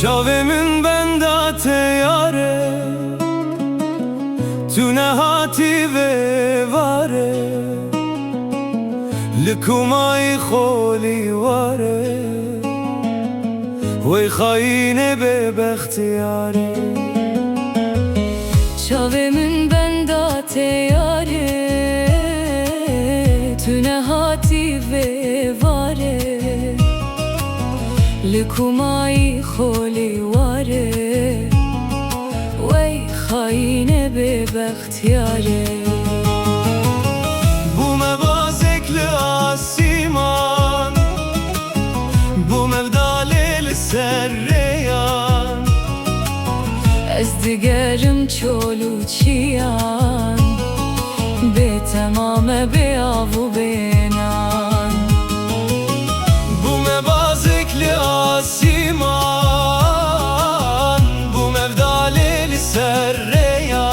Çavemin benda teyare Tu nehati ve vare Likumay kholi vare Ve khayine be behtiyare Çavemin benda teyare Tu nehati ve vare Likumay kholi vare Vey khayine be behtiyare Bu mevazekli asiman Bu mevdaleli serreyan Ez digerim çolu çiyan Be temame be avu benan Bu mevazekli asiman Bu mevdaleli serreyan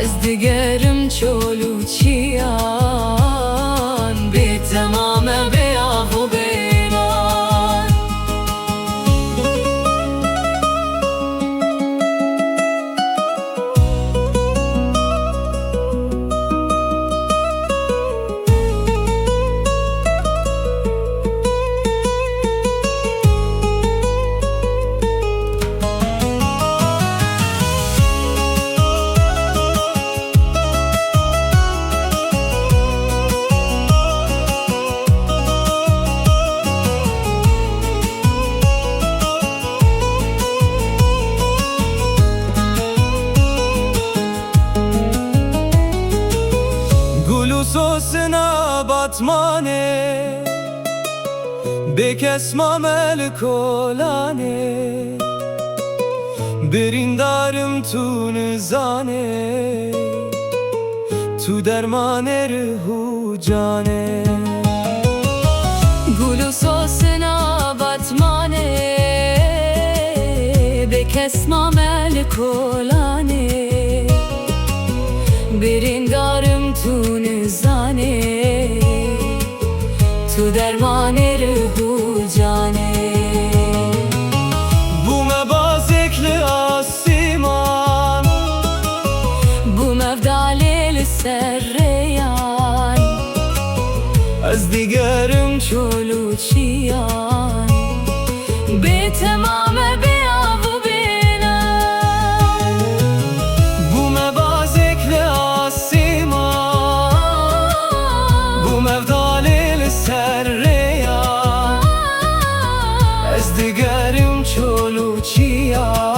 Ez digerim çolu çiyan Be temame be avu benan Sosna batmane Bekesmam el kolane Berindarım tu nizane Tu dermane ruhu cane Gulu sosna batmane Bekesmam el kolane Berindarım tu nizane Tu dermane ruhu cane Bu mebazekli asiman Bu mevdaleli serreyan Ez digerim çolu çiyan Be temame be avu benan Bu mebazekli asiman Bu mevdaleli serreyan Ez digerim çolu çiyan